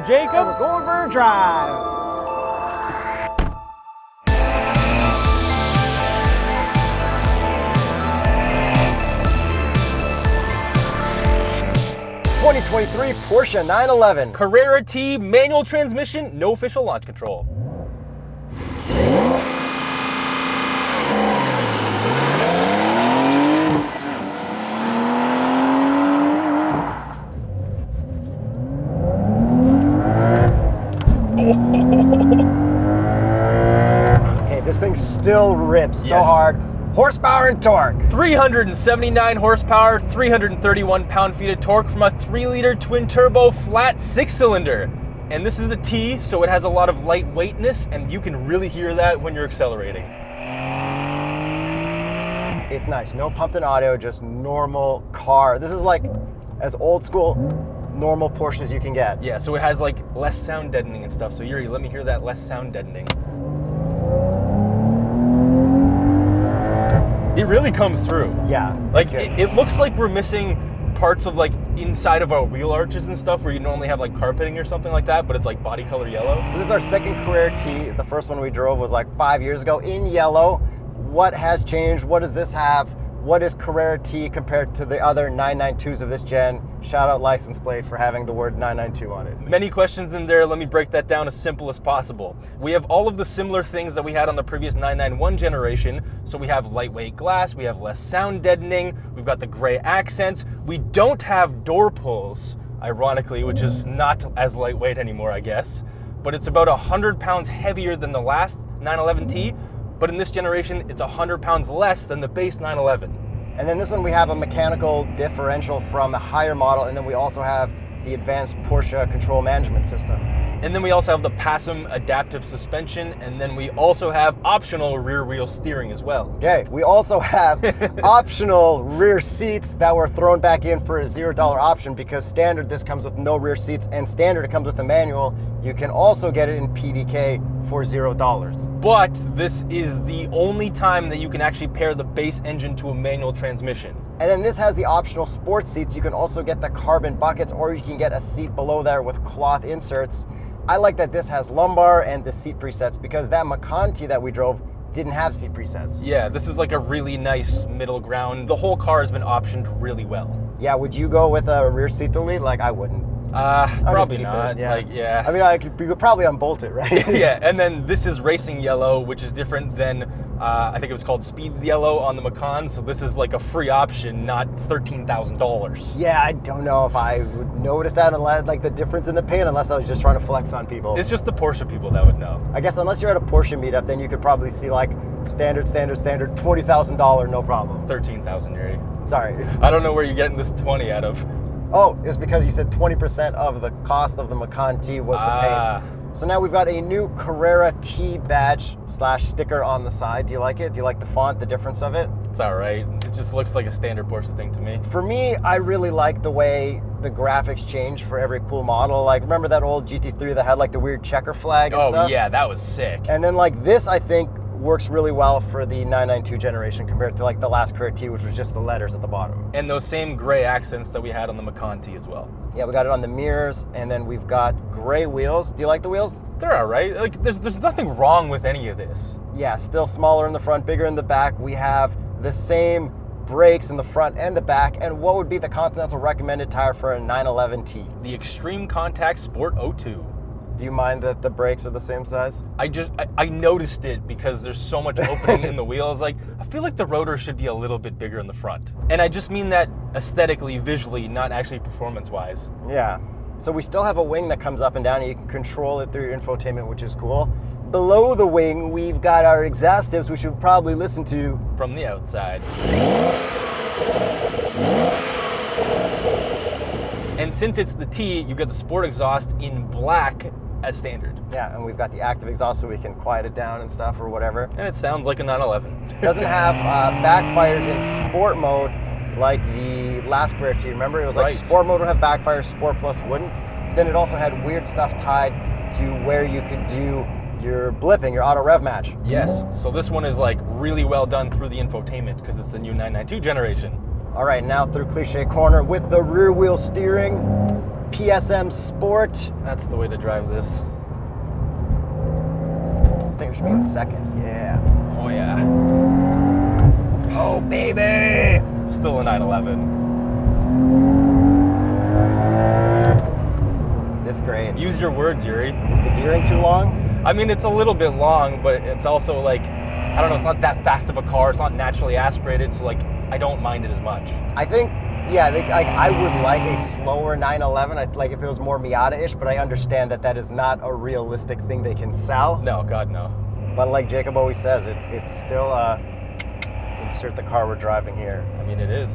Jacob. And we're going for a drive. '23 Porsche 911. Carrera T, manual transmission, no official launch control. Okay, this thing still rips so hard. Horsepower and torque. 379 horsepower, 331 pound-feet of torque from a 3-liter twin-turbo flat 6-cylinder. And this is the T, so it has a lot of lightweightness, and you can really hear that when you're accelerating. It's nice. No pumped-in audio, just normal car. This is like as old school, normal Porsche as you can get. Yeah, so it has like less sound deadening and stuff. So Yuri, let me hear that less sound deadening. It really comes through. Yeah. Like it looks like we're missing parts of like inside of our wheel arches and stuff where you normally have like carpeting or something like that, but it's like body color yellow. So this is our second Carrera T. The first one we drove was like 5 years ago in yellow. What has changed? What does this have? What is Carrera T compared to the other 992s of this gen? Shout out license plate for having the word 992 on it. Many questions in there. Let me break that down as simple as possible. We have all of the similar things that we had on the previous 991 generation. So we have lightweight glass, we have less sound deadening, we've got the gray accents. We don't have door pulls, ironically, which is not as lightweight anymore, I guess. But it's about 100 pounds heavier than the last 911T. But in this generation, it's 100 pounds less than the base 911. And then this one, we have a mechanical differential from the higher model, and then we also have the advanced Porsche control management system. And then we also have the PASM adaptive suspension, and then we also have optional rear wheel steering as well. Okay, we also have optional rear seats that were thrown back in for a $0 option, because standard this comes with no rear seats, and standard it comes with a manual. You can also get it in PDK for $0. But this is the only time that you can actually pair the base engine to a manual transmission. And then this has the optional sports seats. You can also get the carbon buckets, or you can get a seat below there with cloth inserts. I like that this has lumbar and the seat presets, because that Macan T that we drove didn't have seat presets. Yeah, this is like a really nice middle ground. The whole car has been optioned really well. Yeah, would you go with a rear seat delete? Like, I wouldn't. Probably not. Yeah. Like, yeah. I mean, you could probably unbolt it, right? Yeah, and then this is racing yellow, which is different than, I think it was called speed yellow on the Macan, so this is like a free option, not $13,000. Yeah, I don't know if I would notice that, unless, like, the difference in the paint, unless I was just trying to flex on people. It's just the Porsche people that would know. I guess unless you're at a Porsche meetup, then you could probably see like standard, $20,000, no problem. 13,000, Yuri. Sorry. I don't know where you're getting this 20 out of. Oh, it's because you said 20% of the cost of the Macan T was the paint. So now we've got a new Carrera T badge / sticker on the side. Do you like it? Do you like the font, the difference of it? It's all right. It just looks like a standard Porsche thing to me. For me, I really like the way the graphics change for every cool model. Like, remember that old GT3 that had like the weird checker flag and stuff? Oh yeah, that was sick. And then like this, I think, works really well for the 992 generation compared to like the last Carrera T, which was just the letters at the bottom. And those same gray accents that we had on the Macan T as well. Yeah, we got it on the mirrors, and then we've got gray wheels. Do you like the wheels? They're all right. Like, there's nothing wrong with any of this. Yeah, still smaller in the front, bigger in the back. We have the same brakes in the front and the back. And what would be the Continental recommended tire for a 911T? The Extreme Contact Sport 02. Do you mind that the brakes are the same size? I noticed it because there's so much opening in the wheels. Like, I feel like the rotor should be a little bit bigger in the front. And I just mean that aesthetically, visually, not actually performance-wise. Yeah. So we still have a wing that comes up and down, and you can control it through your infotainment, which is cool. Below the wing, we've got our exhaust tips, which you'll probably listen to from the outside. And since it's the T, you get the sport exhaust in black as standard. Yeah, and we've got the active exhaust so we can quiet it down and stuff or whatever. And it sounds like a 911. Doesn't have backfires in sport mode like the last Carrera T. Remember, it was like sport mode would have backfire, sport plus wouldn't. Then it also had weird stuff tied to where you could do your blipping, your auto rev match. Yes, so this one is like really well done through the infotainment because it's the new 992 generation. All right, now through Cliche Corner with the rear wheel steering. PSM Sport. That's the way to drive this. I think it should be in second. Yeah. Oh yeah. Oh baby. Still a 911. This is great. Use your words, Yuri. Is the gearing too long? I mean, it's a little bit long, but it's also like, I don't know, it's not that fast of a car. It's not naturally aspirated, so like, I don't mind it as much. I think, yeah, I would like a slower 911, like if it was more Miata-ish, but I understand that that is not a realistic thing they can sell. No, God, no. But like Jacob always says, it's still, insert the car we're driving here. I mean, it is.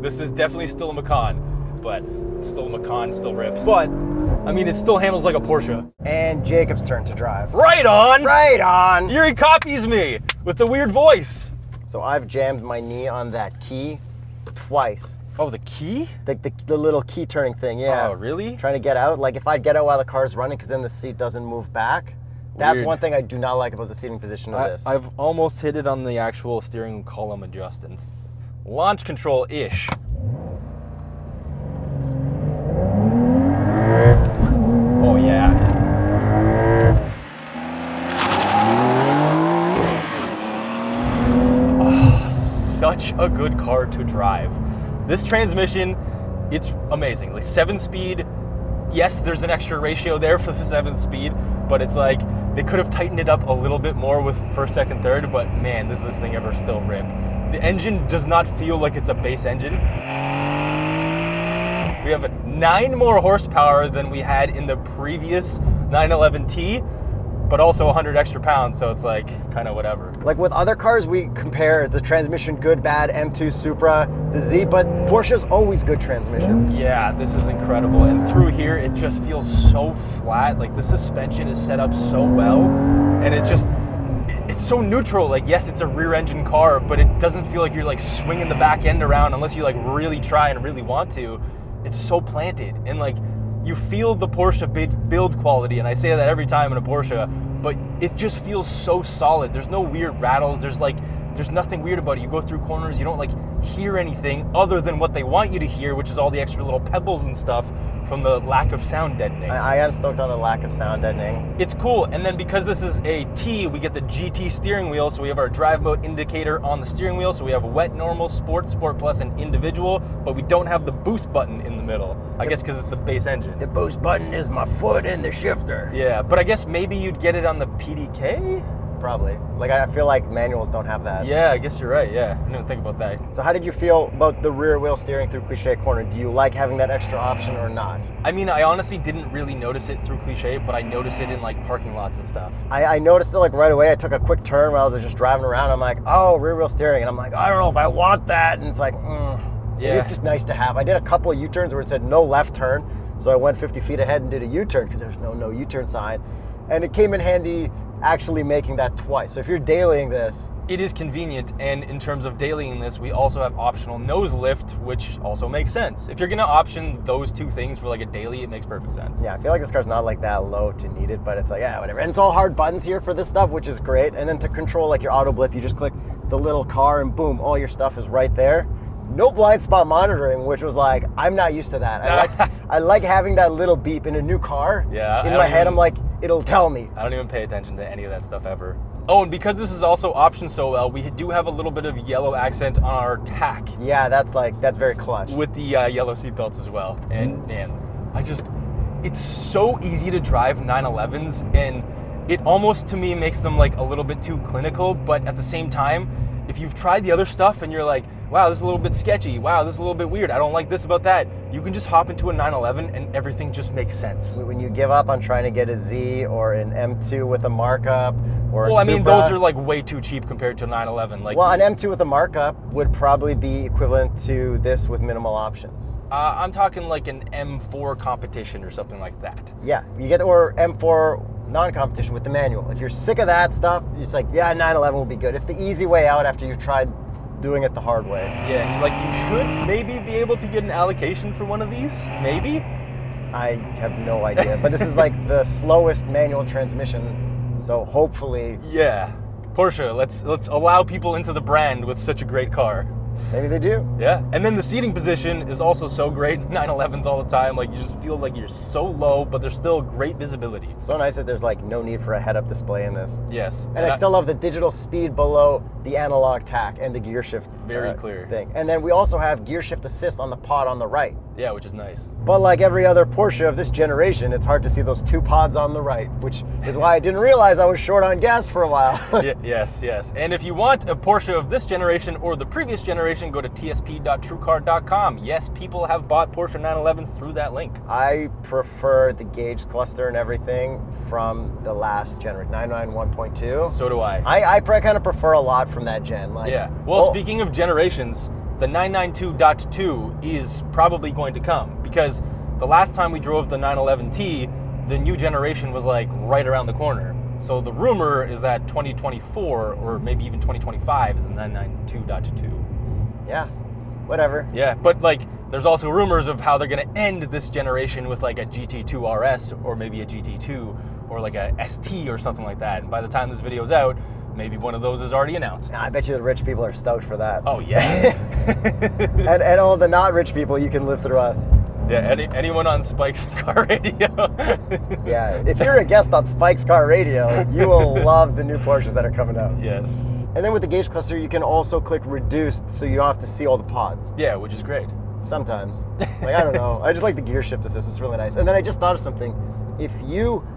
This is definitely still a Macan, but still a Macan, still rips. But, I mean, it still handles like a Porsche. And Jacob's turn to drive. Right on! Right on! Yuri copies me with the weird voice. So I've jammed my knee on that key twice. Oh, the key? The little key turning thing, yeah. Oh, really? Trying to get out. Like if I get out while the car's running, because then the seat doesn't move back. That's Weird. one thing I do not like about the seating position of this. I've almost hit it on the actual steering column adjustment. Launch control-ish. Oh, yeah. Oh, such a good car to drive. This transmission, it's amazing. Like 7-speed, yes, there's an extra ratio there for the 7th speed, but it's like they could have tightened it up a little bit more with first, second, third, but man, does this thing ever still rip. The engine does not feel like it's a base engine. We have 9 more horsepower than we had in the previous 911T, but also 100 extra pounds, so it's like kind of whatever. Like with other cars, we compare the transmission good, bad, M2 Supra, the Z, but Porsche's always good transmissions. Yeah, this is incredible. And through here, it just feels so flat. Like the suspension is set up so well, and it's so neutral. Like, yes, it's a rear engine car, but it doesn't feel like you're like swinging the back end around unless you like really try and really want to. It's so planted, and like you feel the Porsche build quality, and I say that every time in a Porsche, but it just feels so solid. There's no weird rattles. There's nothing weird about it. You go through corners, you don't like hear anything other than what they want you to hear, which is all the extra little pebbles and stuff from the lack of sound deadening. I am stoked on the lack of sound deadening. It's cool, and then because this is a T, we get the GT steering wheel, so we have our drive mode indicator on the steering wheel, so we have wet, normal, sport, sport plus, and individual, but we don't have the boost button in the middle. I guess because it's the base engine. The boost button is my foot in the shifter. Yeah, but I guess maybe you'd get it on the PDK? Probably. Like I feel like manuals don't have that. Yeah, I guess you're right, yeah. I didn't even think about that. So how did you feel about the rear wheel steering through Cliche Corner? Do you like having that extra option or not? I mean, I honestly didn't really notice it through Cliche, but I noticed it in like parking lots and stuff. I noticed it like right away. I took a quick turn while I was just driving around. I'm like, oh, rear wheel steering. And I'm like, I don't know if I want that. And it's like, It is just nice to have. I did a couple of U-turns where it said no left turn. So I went 50 feet ahead and did a U-turn because there's no U-turn sign. And it came in handy actually making that twice. So if you're dailying this, it is convenient, and in terms of dailying this, we also have optional nose lift, which also makes sense. If you're gonna option those two things for like a daily, it makes perfect sense. Yeah, I feel like this car's not like that low to need it, but it's like, yeah, whatever. And it's all hard buttons here for this stuff, which is great. And then to control like your auto blip, you just click the little car and boom, all your stuff is right there. No blind spot monitoring, which was like, I'm not used to that. I like having that little beep in a new car. Yeah. In my head, I'm like, it'll tell me. I don't even pay attention to any of that stuff ever. Oh, and because this is also optioned so well, we do have a little bit of yellow accent on our tack. Yeah, that's very clutch. With the yellow seat belts as well. And man, it's so easy to drive 911s, and it almost to me makes them like a little bit too clinical, but at the same time, if you've tried the other stuff and you're like, wow, this is a little bit sketchy, wow, this is a little bit weird, I don't like this about that, you can just hop into a 911 and everything just makes sense. When you give up on trying to get a Z or an M2 with a markup or a Supra, I mean, those are like way too cheap compared to a 911. Like, well, an M2 with a markup would probably be equivalent to this with minimal options. I'm talking like an M4 competition or something like that. Yeah, you get, or M4 non-competition with the manual. If you're sick of that stuff, you're just like, yeah, 911 will be good. It's the easy way out after you've tried doing it the hard way. Yeah, like you should maybe be able to get an allocation for one of these, maybe? I have no idea, but this is like the slowest manual transmission, so hopefully. Yeah, Porsche, let's allow people into the brand with such a great car. Maybe they do. Yeah, and then the seating position is also so great. 911s all the time, like you just feel like you're so low, but there's still great visibility. So nice that there's like no need for a head-up display in this. Yes. And I still love the digital speed below the analog tack and the gear shift Very clear. thing. And then we also have gear shift assist on the pod on the right. Yeah, which is nice. But like every other Porsche of this generation, it's hard to see those two pods on the right, which is why I didn't realize I was short on gas for a while. Yes. And if you want a Porsche of this generation or the previous generation, go to tsp.truecar.com. Yes, people have bought Porsche 911s through that link. I prefer the gauge cluster and everything from the last generation, 991.2. So do I. I kind of prefer a lot from that gen. Like, Yeah. Well, speaking of generations, the 992.2 is probably going to come because the last time we drove the 911T, the new generation was like right around the corner. So the rumor is that 2024 or maybe even 2025 is the 992.2. Yeah, whatever. Yeah, but like there's also rumors of how they're going to end this generation with like a GT2 RS or maybe a GT2 or like a ST or something like that. And by the time this video's out, maybe one of those is already announced. I bet you the rich people are stoked for that. Oh yeah. and all the not rich people, you can live through us. Yeah, anyone on Spike's car radio. Yeah, if you're a guest on Spike's Car Radio, you will love the new Porsches that are coming out. Yes. And then with the gauge cluster, you can also click reduced so you don't have to see all the pods. Yeah, which is great. Sometimes. Like, I don't know. I just like the gear shift assist. It's really nice. And then I just thought of something. If you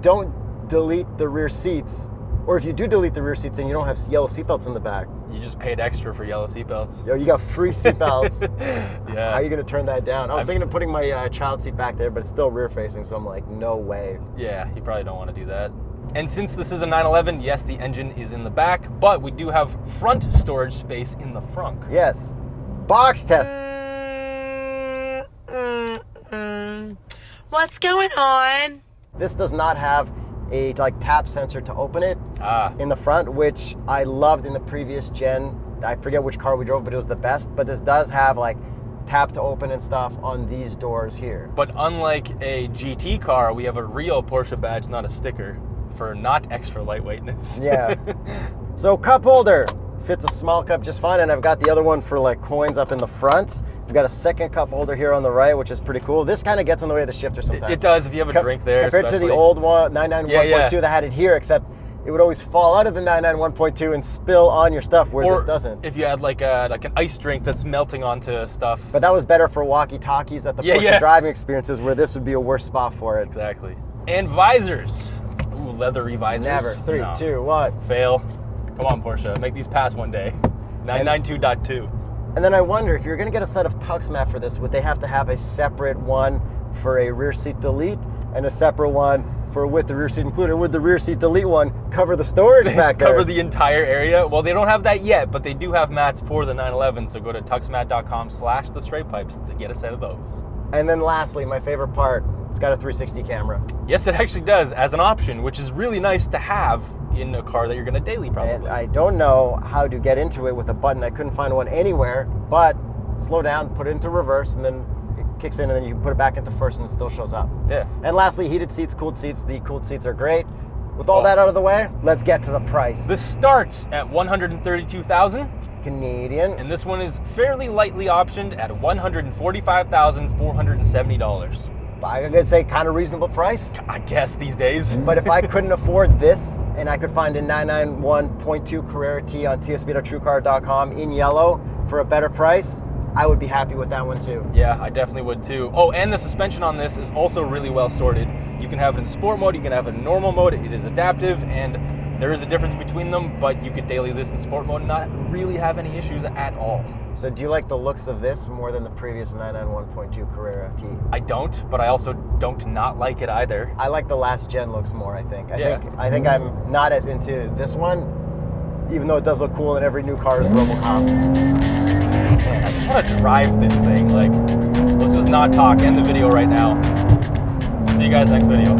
don't delete the rear seats, or if you do delete the rear seats and you don't have yellow seatbelts in the back, You just paid extra for yellow seatbelts. yo, you got free seatbelts. Yeah. How are you going to turn that down? I was thinking of putting my child seat back there, but it's still rear facing, so I'm like, no way. Yeah, you probably don't want to do that. And since this is a 911, yes, the engine is in the back, but we do have front storage space in the front. Yes. Box test. What's going on? This does not have a like tap sensor to open it in the front, which I loved in the previous gen. I forget which car we drove, but it was the best. But this does have like tap to open and stuff on these doors here. But unlike a GT car, we have a real Porsche badge, not a sticker, for not extra lightweightness. Yeah. So cup holder fits a small cup just fine, and I've got the other one for like coins up in the front. We've got a second cup holder here on the right, which is pretty cool. This kind of gets in the way of the shifter sometimes. It does if you have a drink there. Compared to the old one, 991.2 that had it here, except it would always fall out of the 991.2 and spill on your stuff, where this doesn't. If you had like an ice drink that's melting onto stuff. But that was better for walkie-talkies at the Porsche driving experiences, where this would be a worse spot for it. Exactly. And visors. Ooh, leathery visors. Never. 3, 2, 1. Fail. Come on, Porsche. Make these pass one day. 992.2. And then I wonder, if you're going to get a set of TuxMat for this, would they have to have a separate one for a rear seat delete and a separate one for with the rear seat included? Would the rear seat delete one cover the storage back there? Cover the entire area? Well, they don't have that yet, but they do have mats for the 911, so go to tuxmat.com/TheStraightPipes to get a set of those. And then lastly, my favorite part, it's got a 360 camera. Yes, it actually does, as an option, which is really nice to have in a car that you're going to daily, probably. And I don't know how to get into it with a button. I couldn't find one anywhere, but slow down, put it into reverse, and then it kicks in, and then you can put it back into first, and it still shows up. Yeah. And lastly, heated seats, cooled seats. The cooled seats are great. With all that out of the way, let's get to the price. This starts at $132,000. Canadian. And this one is fairly lightly optioned at $145,470. I'm gonna say kind of reasonable price. I guess these days. But if I couldn't afford this and I could find a 991.2 Carrera T on tsp.truecar.com in yellow for a better price, I would be happy with that one too. Yeah, I definitely would too. Oh, and the suspension on this is also really well sorted. You can have it in sport mode, you can have it in normal mode. It is adaptive, and there is a difference between them, but you could daily this in sport mode and not really have any issues at all. So do you like the looks of this more than the previous 991.2 Carrera T? I don't, but I also don't not like it either. I like the last gen looks more, I think. I think I'm not as into this one, even though it does look cool and every new car is RoboCop. Man, I just want to drive this thing. Like, let's just not talk. End the video right now. See you guys next video.